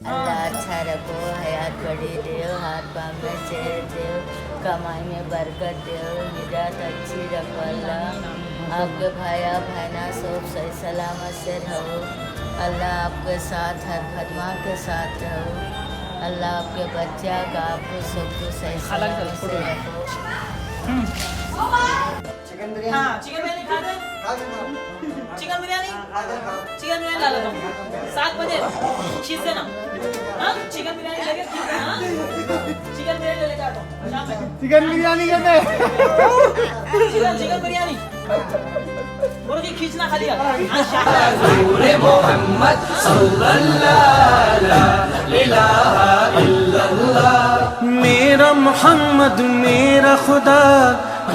اللہ اچھا رکھو، حیات بڑی دیو، ہاتھ پاؤں میں صحت دیو، کمائی میں برکت دیو، نجات اچھی رکھو اللہ، آپ کے بھائی بہنا سب صحیح سلامت سے رہو اللہ، آپ کے ساتھ ہر خدمہ کے ساتھ رہو اللہ، آپ کے بچہ کا آپ کو سب کو صحیح سلامت سے رکھو۔ چکن بریانی ہاں چکن بریانی کھا دیں، چکن بریانی لا لیتا ہوں 7 بجے کھیز دینا، ہاں چکن بریانی لے کے کھیز دینا، ہاں چکن بریانی لے کے آتا ہوں شام میں، چکن بریانی کہتے ہیں چکن بریانی بولو جی کھینچنا خالی ہے شام رسول محمد صلی اللہ لا الہ الا اللہ، میرا محمد میرا خدا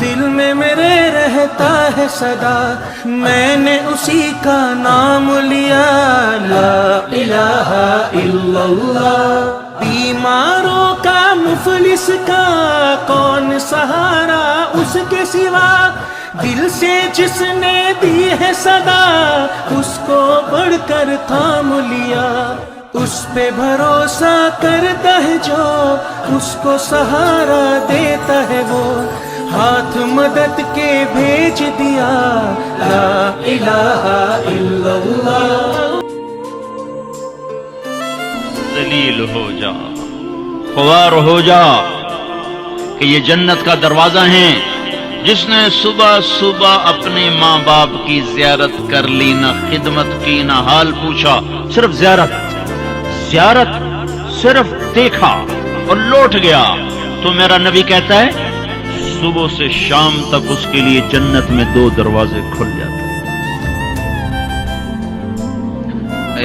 دل میں میرے رہتا ہے صدا، میں نے اسی کا نام لیا لا الہ الا اللہ، بیماروں کا مفلس کا کون سہارا اس کے سوا، دل سے جس نے دی ہے صدا اس کو بڑھ کر تھام لیا، اس پہ بھروسہ کرتا ہے جو اس کو سہارا دیتا ہے وہ، ہاتھ مدد کے بھیج دیا لا الہ الا اللہ۔ ذلیل ہو جا، خوار ہو جا کہ یہ جنت کا دروازہ ہے، جس نے صبح صبح اپنے ماں باپ کی زیارت کر لی، نہ خدمت کی نہ حال پوچھا، صرف زیارت صرف دیکھا اور لوٹ گیا، تو میرا نبی کہتا ہے صبح سے شام تک اس کے لیے جنت میں 2 دروازے کھل جاتے ہیں۔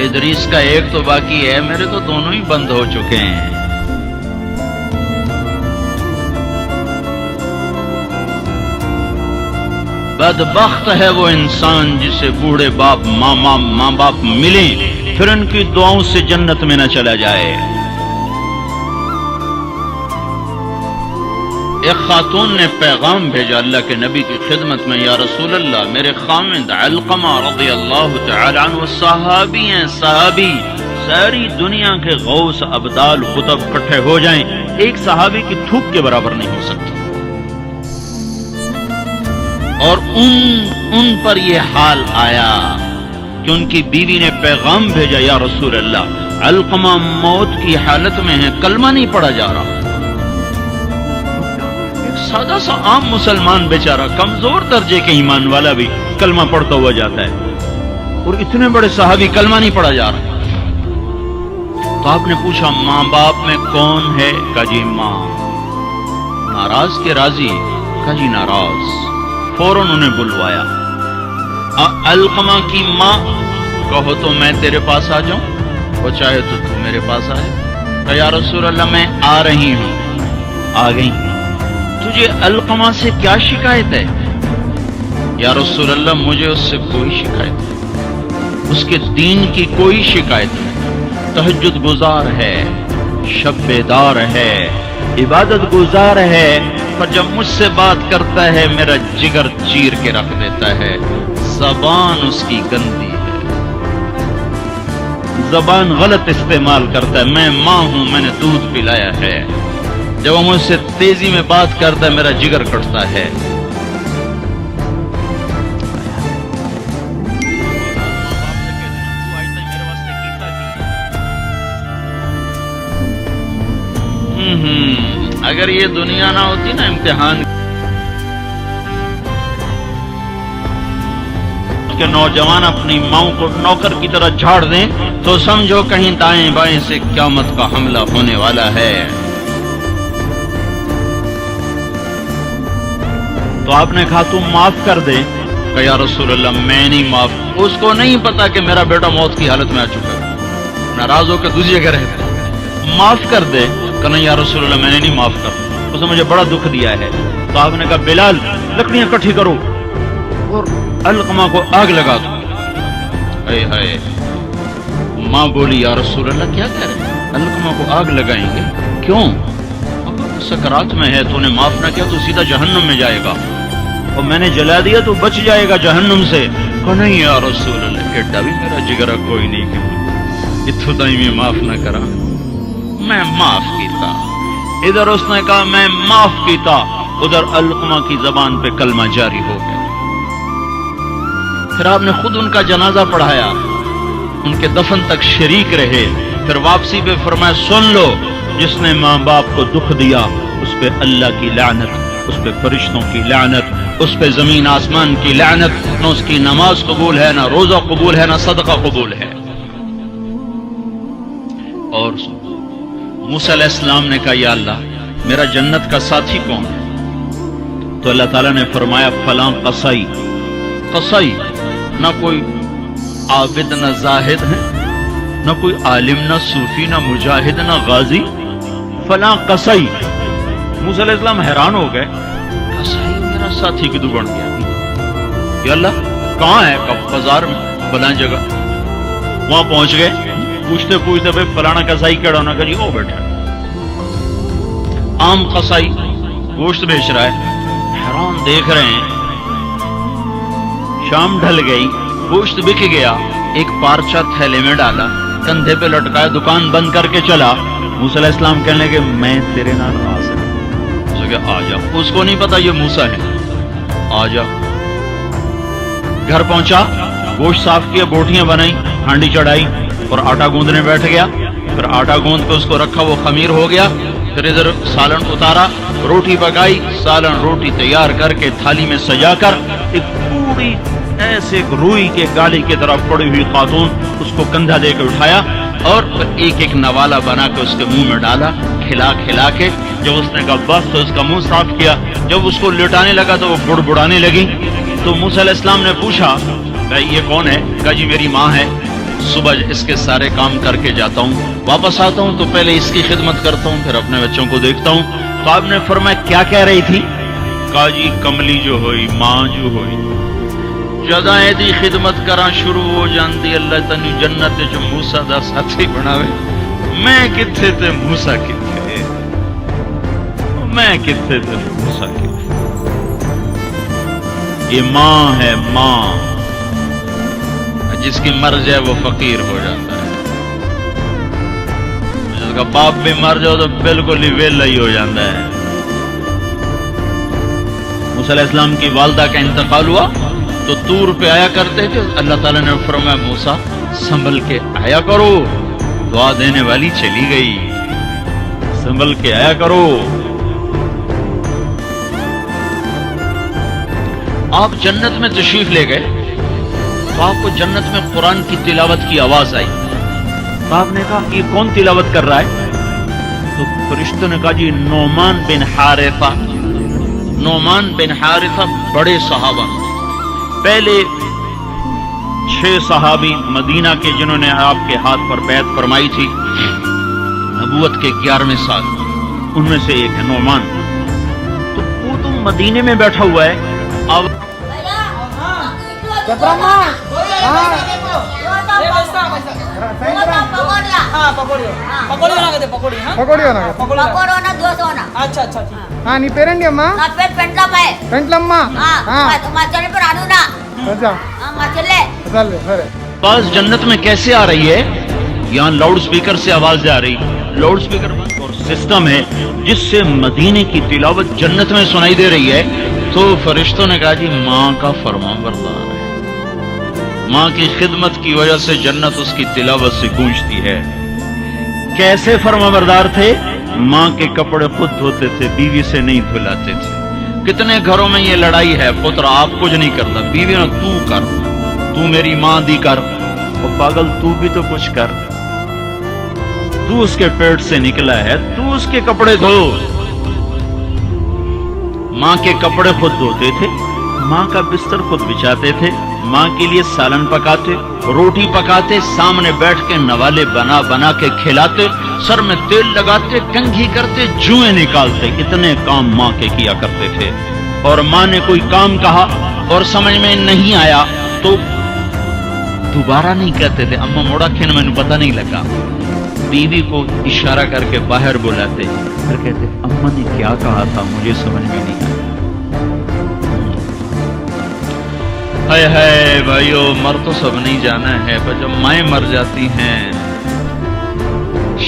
ادریس کا ایک تو باقی ہے، میرے تو دونوں ہی بند ہو چکے ہیں۔ بدبخت ہے وہ انسان جسے بوڑھے باپ ماں باپ ملیں پھر ان کی دعاؤں سے جنت میں نہ چلا جائے۔ ایک خاتون نے پیغام بھیجا اللہ کے نبی کی خدمت میں، یا رسول اللہ میرے خامند علقمہ رضی اللہ تعالی عنہ صحابی ہیں، صحابی، ساری دنیا کے غوث ابدال قطب اکٹھے ہو جائیں ایک صحابی کی تھوک کے برابر نہیں ہو سکتا، اور ان پر یہ حال آیا کہ ان کی بیوی نے پیغام بھیجا، یا رسول اللہ علقمہ موت کی حالت میں ہے، کلمہ نہیں پڑھا جا رہا۔ سادہ سا عام مسلمان بیچارہ کمزور درجے کے ایمان والا بھی کلمہ پڑھتا ہوا جاتا ہے، اور اتنے بڑے صحابی کلمہ نہیں پڑھا جا رہا۔ تو آپ نے پوچھا ماں باپ میں کون ہے؟ کہا جی ماں۔ ناراض کے راضی؟ کہا جی ناراض۔ فوراً انہیں بلوایا۔ علقمہ کی ماں، کہو تو میں تیرے پاس آ جاؤں، وہ چاہے تو میرے پاس آئے۔ کہا یا رسول اللہ میں آ رہی ہوں۔ آ گئی۔ تجھے علقمہ سے کیا شکایت ہے؟ یا رسول اللہ مجھے اس سے کوئی شکایت نہیں، اس کے دین کی کوئی شکایت نہیں، تہجد گزار ہے، شب بیدار ہے، عبادت گزار ہے، پر جب مجھ سے بات کرتا ہے میرا جگر چیر کے رکھ دیتا ہے، زبان اس کی گندی ہے، زبان غلط استعمال کرتا ہے، میں ماں ہوں میں نے دودھ پلایا ہے، جب وہ مجھ سے تیزی میں بات کرتا ہے میرا جگر کٹتا ہے۔ اگر یہ دنیا نہ ہوتی نا امتحان کے نوجوان اپنی ماؤں کو نوکر کی طرح جھاڑ دیں تو سمجھو کہیں دائیں بائیں سے قیامت کا حملہ ہونے والا ہے۔ تو آپ نے کہا تم معاف کر دے؟ کہ یا رسول اللہ میں نہیں معاف، اس کو نہیں پتا کہ میرا بیٹا موت کی حالت میں آ چکا ہے، ناراض ہو کے دوسری جگہ رہتا ہے، معاف کر دے؟ کہ نہیں یا رسول اللہ میں نے نہیں معاف کر، اس نے مجھے بڑا دکھ دیا ہے۔ تو آپ نے کہا بلال لکڑیاں اکٹھی کرو اور علقمہ کو آگ لگا دو۔ اے ہائے، ماں بولی یا رسول اللہ کیا کہہ رہے ہیں، علقمہ کو آگ لگائیں گے؟ کیوں؟ سکرات میں ہے، تو نے معاف نہ کیا تو سیدھا جہنم میں جائے گا، اور میں نے جلا دیا تو بچ جائے گا جہنم سے۔ کہ نہیں یا رسول اللہ، ایڈا بھی میرا جگرا کوئی نہیں کہ اتھو تائی میں معاف نہ کرا، میں معاف کیتا۔ ادھر اس نے کہا میں معاف کیتا، ادھر علقمہ کی زبان پہ کلمہ جاری ہو گیا۔ پھر آپ نے خود ان کا جنازہ پڑھایا، ان کے دفن تک شریک رہے، پھر واپسی پہ فرمایا سن لو، جس نے ماں باپ کو دکھ دیا اس پہ اللہ کی لعنت، اس پہ فرشتوں کی لعنت، اس پہ زمین آسمان کی لعنت، نہ اس کی نماز قبول ہے، نہ روزہ قبول ہے، نہ صدقہ قبول ہے۔ اور موسیٰ علیہ السلام نے کہا یا اللہ میرا جنت کا ساتھی کون ہے؟ تو اللہ تعالیٰ نے فرمایا فلاں قصائی۔ قصائی نہ کوئی عابد نہ زاہد ہے، نہ کوئی عالم نہ صوفی نہ مجاہد نہ غازی، فلاں قصائی۔ موسیٰ علیہ السلام حیران ہو گئے، قصائی میرا ساتھی کدو بن گیا؟ یا اللہ کہاں ہے؟ کب بازار میں فلاں جگہ۔ وہاں پہنچ گئے، پوچھتے پوچھتے بھائی فلانا قصائی کیڑا ہونا، کہ جی وہ بیٹھا عام قصائی گوشت بیچ رہا ہے۔ حیران دیکھ رہے ہیں، شام ڈھل گئی، گوشت بک گیا، ایک پارچہ تھیلے میں ڈالا، کندھے پہ لٹکایا، دکان بند کر کے چلا۔ موسیٰ علیہ السلام کہنے لگے میں تیرے نال آ سکتا، آ جا۔ اس کو نہیں پتا یہ موسیٰ ہے، آ جا۔ گھر پہنچا، گوشت صاف کیا، بوٹیاں بنائی، ہانڈی چڑھائی اور آٹا گوندنے بیٹھ گیا۔ پھر آٹا گوند کے اس کو رکھا، وہ خمیر ہو گیا۔ پھر ادھر سالن اتارا، روٹی پکائی، سالن روٹی تیار کر کے تھالی میں سجا کر ایک پوری ایسے روئی کے گالی کی طرف پڑی ہوئی خاتون اس کو کندھا دے کے اٹھایا اور ایک ایک نوالا بنا کے اس کے منہ میں ڈالا، کھلا کھلا کے۔ جب اس نے کہا بس تو اس کا منہ صاف کیا۔ جب اس کو لٹانے لگا تو وہ بڑبڑانے لگی۔ تو موسیٰ علیہ السلام نے پوچھا بھائی یہ کون ہے؟ کہا جی میری ماں ہے، صبح اس کے سارے کام کر کے جاتا ہوں، واپس آتا ہوں تو پہلے اس کی خدمت کرتا ہوں، پھر اپنے بچوں کو دیکھتا ہوں۔ تو آپ نے فرمایا کیا کہہ رہی تھی؟ کہا جی کملی جو ہوئی، ماں جو ہوئی، جدائیں دی خدمت کراں شروع ہو جاندی، اللہ تنی جنت جو موسیٰ دا ساتھی بناوے۔ میں کتھے تے موسیٰ کتھے، میں کتھے تے موسیٰ کتھے۔ یہ ماں ہے، ماں جس کی مر جائے وہ فقیر ہو جاتا ہے، جس کا باپ بھی مر جاؤ تو بالکل ہی ویلا ہی ہو جاتا ہے۔ موسیٰ علیہ السلام کی والدہ کا انتقال ہوا تو طور پہ آیا کرتے تھے۔ اللہ تعالیٰ نے فرمایا موسیٰ سنبھل کے آیا کرو، دعا دینے والی چلی گئی، سنبھل کے آیا کرو۔ آپ جنت میں تشریف لے گئے تو آپ کو جنت میں قرآن کی تلاوت کی آواز آئی۔ تو آپ نے کہا یہ کون تلاوت کر رہا ہے؟ تو فرشتوں نے کہا جی نعمان بن حارثہ۔ نعمان بن حارثہ بڑے صحابہ، پہلے 6 صحابی مدینہ کے جنہوں نے آپ کے ہاتھ پر بیعت فرمائی تھی نبوت کے 11ویں سال، ان میں سے ایک ہے نعمان۔ تو وہ تو مدینے میں بیٹھا ہوا ہے، اب اچھا اچھا ٹھیک۔ నీ పేరండి అమ్మా? నా పేరు పెంట్లమ్మాయి. పెంట్లమ్మ. మా చెల్లి పేరు అనునా. అచ్చా మా చెల్లె. సరే پاس جنت میں کیسے آ رہی ہے؟ یہاں لاؤڈ سپیکر سے آواز جا رہی، لاؤڈ سپیکر اور سسٹم ہے جس سے مدینے کی تلاوت جنت میں سنائی دے رہی ہے۔ تو فرشتوں نے کہا جی ماں کا فرمان بردار ہے، ماں کی خدمت کی وجہ سے جنت اس کی تلاوت سے گونجتی ہے۔ کیسے فرمان بردار تھے؟ ماں کے کپڑے خود دھوتے تھے، بیوی سے نہیں دھلاتے تھے۔ کتنے گھروں میں یہ لڑائی ہے، پتر آپ کچھ نہیں کرتا، بیوی نے تو کر، تو میری ماں دی کر، اور پاگل تو بھی تو کچھ کر، تو اس کے پیٹ سے نکلا ہے، تو اس کے کپڑے دھو۔ ماں کے کپڑے خود دھوتے تھے، ماں کا بستر خود بچھاتے تھے، ماں کے لیے سالن پکاتے، روٹی پکاتے، سامنے بیٹھ کے نوالے بنا بنا کے کھلاتے، سر میں تیل لگاتے، کنگھی کرتے، جوئیں نکالتے، اتنے کام ماں کے کیا کرتے تھے۔ اور ماں نے کوئی کام کہا اور سمجھ میں نہیں آیا تو دوبارہ نہیں کہتے تھے، اما موڑا کھین میں نے پتہ نہیں لگا، بیوی کو اشارہ کر کے باہر بلاتے، پھر کہتے اما نے کیا کہا تھا مجھے سمجھ میں نہیں آیا۔ ہائے ہائے بھائیو، مر تو سب نہیں جانا ہے، پر جب مائیں مر جاتی ہیں